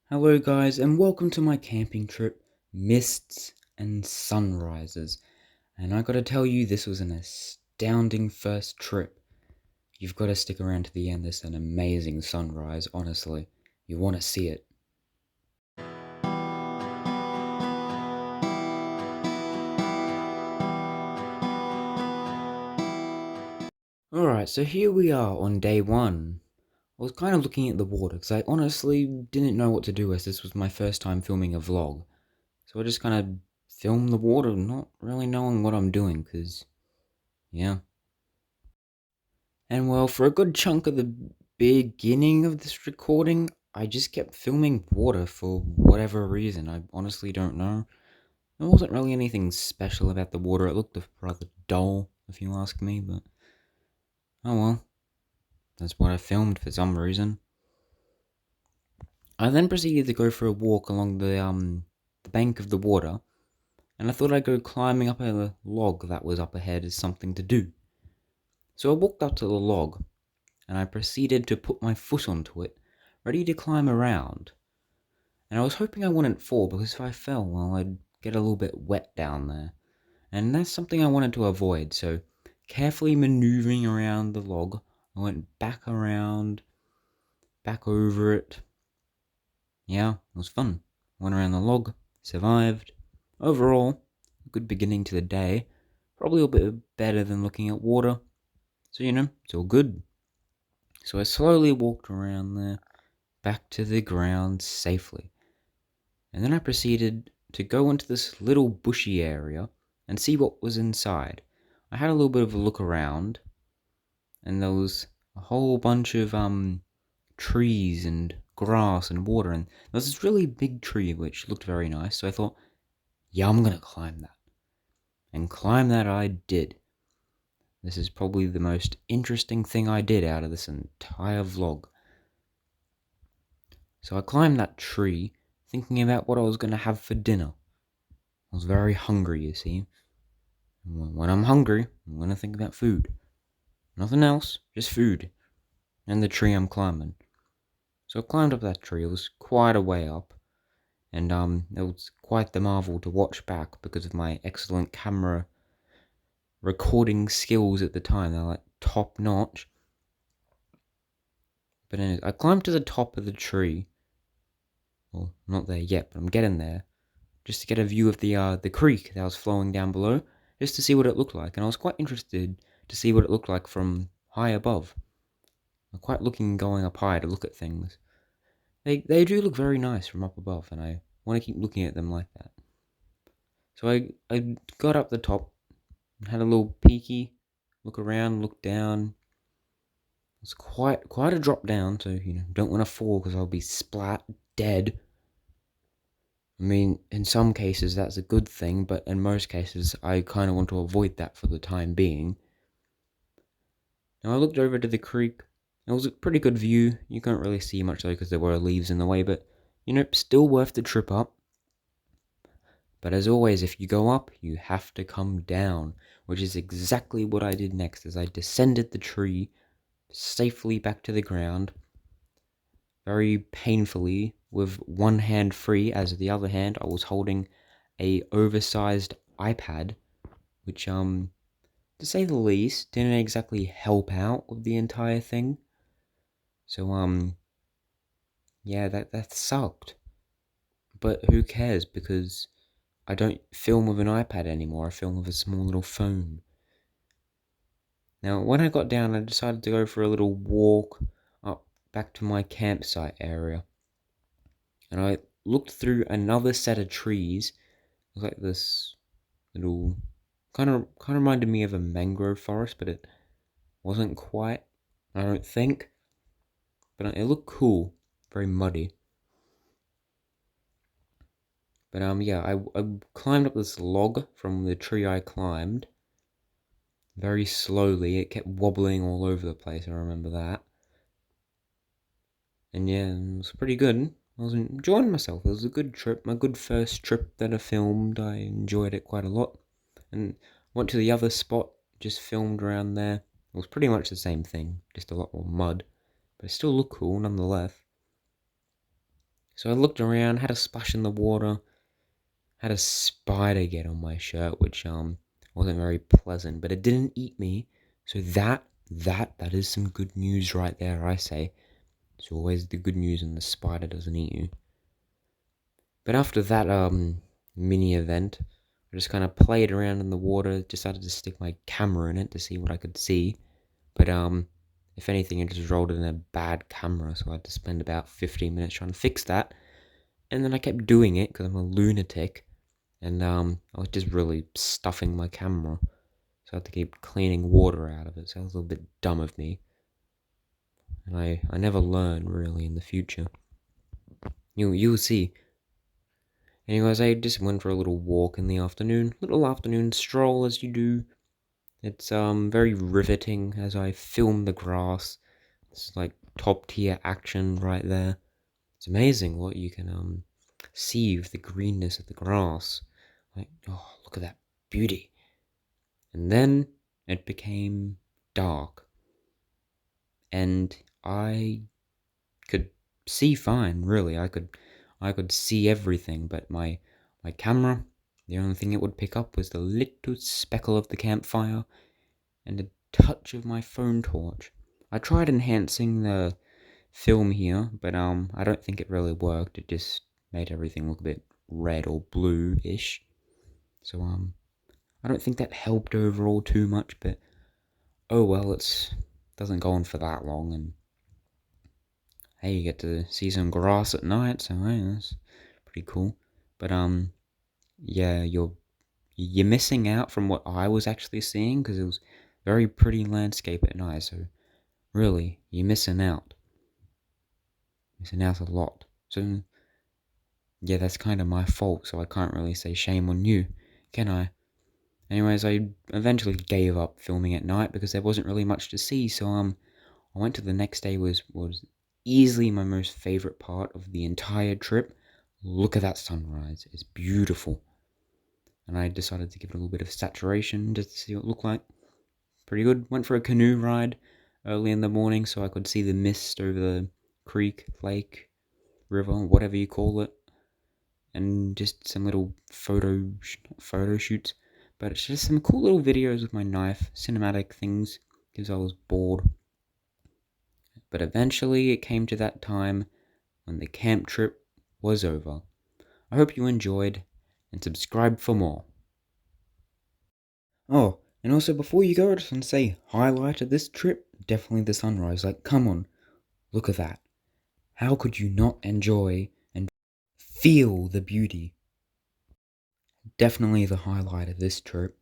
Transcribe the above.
Hello guys and welcome to my camping trip, Mists and Sunrises. And I gotta tell you, this was an astounding first trip. You've gotta stick around to the end, there's an amazing sunrise, honestly. You wanna see it. Alright, so here we are on day one. I was kind of looking at the water because I honestly didn't know what to do as this was my first time filming a vlog. So I just kind of filmed the water, not really knowing what I'm doing because, yeah. And well, for a good chunk of the beginning of this recording, I just kept filming water for whatever reason. I honestly don't know. There wasn't really anything special about the water. It looked rather dull, if you ask me, but oh well. That's what I filmed for some reason. I then proceeded to go for a walk along the bank of the water, and I thought I'd go climbing up a log that was up ahead as something to do. So I walked up to the log, and I proceeded to put my foot onto it, ready to climb around. And I was hoping I wouldn't fall, because if I fell, well, I'd get a little bit wet down there. And that's something I wanted to avoid, so carefully maneuvering around the log, I went back around, back over it. Yeah, it was fun. Went around the log, survived. Overall, a good beginning to the day. Probably a bit better than looking at water. So, it's all good. So I slowly walked around there, back to the ground safely. And then I proceeded to go into this little bushy area and see what was inside. I had a little bit of a look around, and there was a whole bunch of trees and grass and water, and there was this really big tree which looked very nice, so I thought, yeah, I'm gonna climb that. And climb that I did. This is probably the most interesting thing I did out of this entire vlog. So I climbed that tree, thinking about what I was gonna have for dinner. I was very hungry, you see. When I'm hungry, I'm gonna think about food. Nothing else, just food. And the tree I'm climbing. So I climbed up that tree. It was quite a way up. And it was quite the marvel to watch back because of my excellent camera recording skills at the time. They're like top notch. But anyways, I climbed to the top of the tree. Well, not there yet, but I'm getting there. Just to get a view of the creek that was flowing down below. Just to see what it looked like. And I was quite interested to see what it looked like from high above. I'm quite looking going up high to look at things. They do look very nice from up above, and I want to keep looking at them like that. So I got up the top, and had a little peeky, look around, look down. It's quite a drop down, so don't want to fall because I'll be splat dead. I mean, in some cases that's a good thing, but in most cases I kind of want to avoid that for the time being. Now I looked over to the creek. It was a pretty good view. You can't really see much though because there were leaves in the way, but still worth the trip up. But as always, if you go up, you have to come down, which is exactly what I did next as I descended the tree safely back to the ground, very painfully, with one hand free, as the other hand I was holding a oversized iPad, which, to say the least, didn't exactly help out with the entire thing. So, yeah, that sucked. But who cares, because I don't film with an iPad anymore, I film with a small little phone. Now, when I got down, I decided to go for a little walk up back to my campsite area. And I looked through another set of trees. It was like this little, kind of reminded me of a mangrove forest, but it wasn't quite, I don't think. But it looked cool, very muddy. But yeah, I climbed up this log from the tree I climbed. Very slowly, it kept wobbling all over the place, I remember that. And yeah, it was pretty good. I was enjoying myself. It was a good trip, my good first trip that I filmed. I enjoyed it quite a lot. And went to the other spot, just filmed around there. It was pretty much the same thing, just a lot more mud. But it still looked cool nonetheless. So I looked around, had a splash in the water, had a spider get on my shirt, which wasn't very pleasant, but it didn't eat me. So that is some good news right there, I say. It's always the good news when the spider doesn't eat you. But after that mini event, I just kind of played around in the water, decided to stick my camera in it to see what I could see. But if anything, it just rolled in a bad camera, so I had to spend about 15 minutes trying to fix that. And then I kept doing it because I'm a lunatic, and I was just really stuffing my camera, so I had to keep cleaning water out of it. So that was a little bit dumb of me, and I never learn really in the future. You'll see. Anyways, I just went for a little walk in the afternoon, little afternoon stroll as you do. It's very riveting as I film the grass. It's like top tier action right there. It's amazing what you can see with the greenness of the grass. Like, oh, look at that beauty. And then it became dark, and I could see fine. Really, I could see everything, but my camera, the only thing it would pick up was the little speckle of the campfire and a touch of my phone torch. I tried enhancing the film here, but I don't think it really worked. It just made everything look a bit red or blue-ish. So I don't think that helped overall too much, but oh well, it doesn't go on for that long, and hey, you get to see some grass at night, so hey, that's pretty cool. But yeah, you're missing out from what I was actually seeing, because it was very pretty landscape at night. So really, you're missing out a lot. So yeah, that's kind of my fault. So I can't really say shame on you, can I? Anyways, I eventually gave up filming at night because there wasn't really much to see. So I went to the next day was easily my most favorite part of the entire trip. Look at that sunrise. It's beautiful. And I decided to give it a little bit of saturation just to see what it looked like. Pretty good. Went for a canoe ride early in the morning so I could see the mist over the creek, lake, river, whatever you call it. And just some little photo shoots. But it's just some cool little videos with my knife, cinematic things, because I was bored. But eventually it came to that time when the camp trip was over. I hope you enjoyed, and subscribe for more. Oh, and also before you go, I just want to say, highlight of this trip, definitely the sunrise. Like, come on, look at that. How could you not enjoy and feel the beauty? Definitely the highlight of this trip.